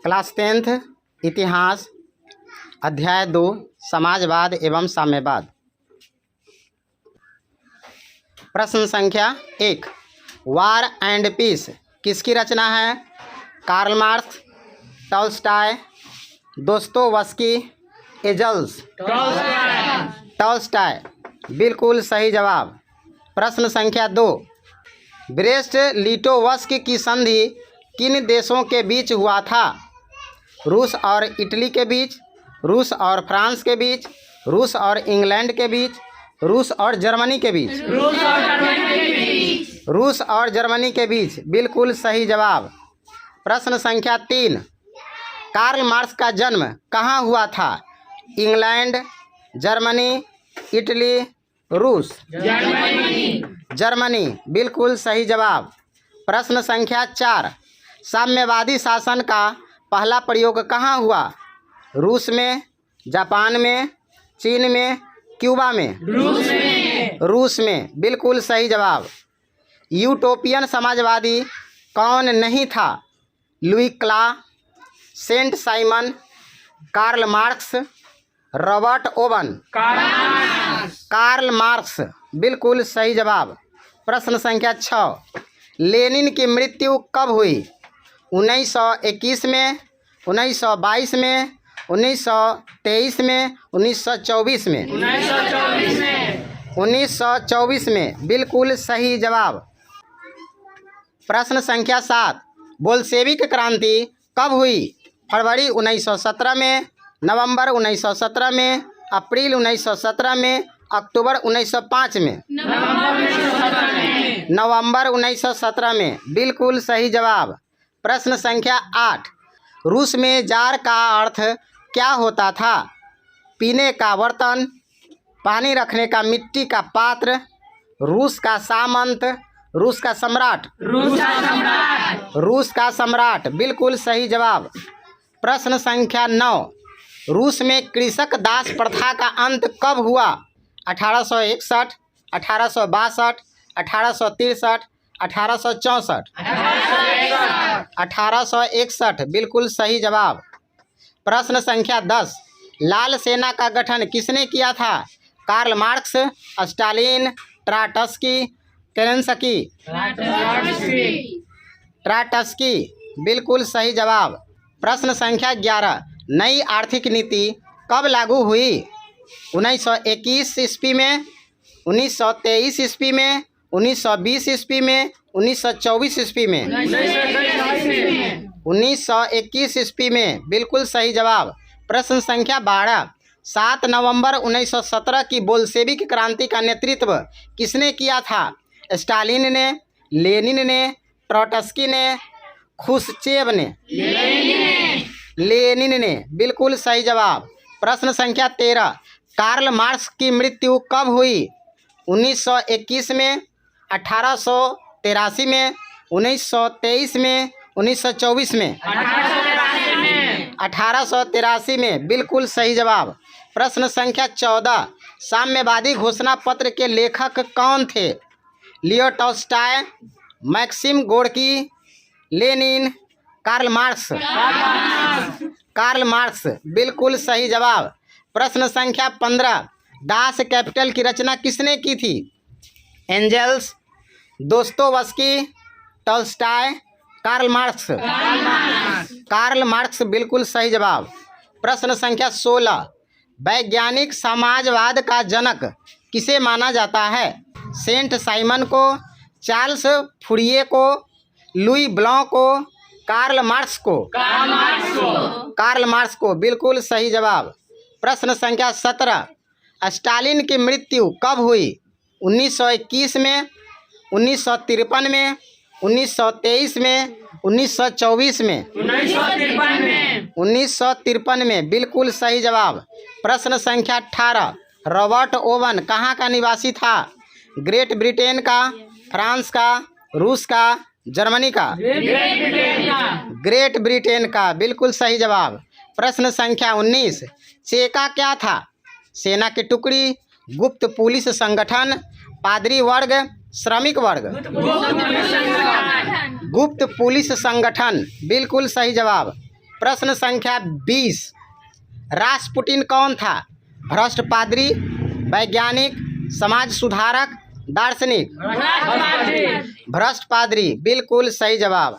Class 10th इतिहास अध्याय 2 समाजवाद एवं साम्यवाद। प्रश्न संख्या 1, वार एंड पीस किसकी रचना है? Karl Marx, Tolstoy, Dostoevsky, Engels. Tolstoy बिल्कुल सही जवाब। प्रश्न संख्या 2, ब्रेस्ट लिटोवस्क की संधि किन देशों के बीच हुआ था? रूस और इटली के बीच, रूस और फ्रांस के बीच, रूस और इंग्लैंड के बीच, रूस और जर्मनी के बीच। रूस और जर्मनी के बीच बिल्कुल सही जवाब। प्रश्न संख्या 3, कार्ल मार्क्स का जन्म कहाँ हुआ था? इंग्लैंड, जर्मनी, इटली, रूस। जर्मनी बिल्कुल सही जवाब। प्रश्न संख्या 4, साम्यवादी शासन का पहला प्रयोग कहाँ हुआ? रूस में, जापान में, चीन में, क्यूबा में। रूस में बिल्कुल सही जवाब। यूटोपियन समाजवादी कौन नहीं था? लुई क्ला, Saint Simon, Karl Marx, Robert Owen. Karl Marx बिल्कुल सही जवाब। प्रश्न संख्या 6, लेनिन की मृत्यु कब हुई? 1921 में, 1922 में, 1923 में, 1924 में। 1924 में बिल्कुल सही जवाब। प्रश्न संख्या 7, बोल्शेविक क्रांति कब हुई? फरवरी 1917 में, नवंबर 1917 में, अप्रैल 1917 में, अक्टूबर 1905 में। नवंबर 1917 में बिल्कुल सही जवाब। प्रश्न संख्या 8, रूस में जार का अर्थ क्या होता था? पीने का बर्तन, पानी रखने का मिट्टी का पात्र, रूस का सामंत, रूस का सम्राट। रूस का सम्राट बिल्कुल सही जवाब। प्रश्न संख्या 9, रूस में कृषक दास प्रथा का अंत कब हुआ? 1861, 1862, 1863, 1864। 1861 बिल्कुल सही जवाब। प्रश्न संख्या 10, लाल सेना का गठन किसने किया था? Karl Marx, Stalin, Trotsky, Kerensky. Trotsky बिल्कुल सही जवाब। प्रश्न संख्या 11, नई आर्थिक नीति कब लागू हुई? 1921 ईस्वी में, 1923 ईस्वी में, 1920 ईस्वी में, 1924 ईस्वी में। 1921 ईस्वी में बिल्कुल सही जवाब। प्रश्न संख्या 12, 7 नवंबर 1917 की बोल्शेविक क्रांति का नेतृत्व किसने किया था? स्टालिन ने, लेनिन ने, ट्रोट्स्की ने, खुश्चेव ने। लेनिन ने बिल्कुल सही जवाब। प्रश्न संख्या 13, कार्ल मार्क्स की मृत्यु कब हुई? 1921 में, 1883 में, 1923 में, 1924 में। 1883 में बिल्कुल सही जवाब। प्रश्न संख्या 14, साम्यवादी घोषणा पत्र के लेखक कौन थे? Leo Tolstoy, Maxim Gorky, Lenin, Karl Marx. Karl Marx बिल्कुल सही जवाब। प्रश्न संख्या 15, दास कैपिटल की रचना किसने की थी? Engels, Dostoevsky, Tolstoy, Karl Marx. Karl Marx बिल्कुल सही जवाब। प्रश्न संख्या 16, वैज्ञानिक समाजवाद का जनक किसे माना जाता है? सेंट साइमन को, चार्ल्स फूरिये को, लुई ब्लॉ को, कार्ल मार्क्स को। कार्ल मार्क्स को बिल्कुल सही जवाब। प्रश्न संख्या 17, स्टालिन की मृत्यु कब हुई? 1921 में, 1953 में, 1923 में, 1924 में। 1953 में बिल्कुल सही जवाब। प्रश्न संख्या 18, रॉबर्ट ओवन कहाँ का निवासी था? ग्रेट ब्रिटेन का, फ्रांस का, रूस का, जर्मनी का। ग्रेट ब्रिटेन का बिल्कुल सही जवाब। प्रश्न संख्या 19, चेका क्या था? सेना की टुकड़ी, गुप्त पुलिस संगठन, पादरी वर्ग, श्रमिक वर्ग। गुप्त पुलिस संगठन बिल्कुल सही जवाब। प्रश्न संख्या 20, रास्पुटिन कौन था? भ्रष्ट पादरी, वैज्ञानिक, समाज सुधारक, दार्शनिक? भ्रष्ट पादरी बिल्कुल सही जवाब।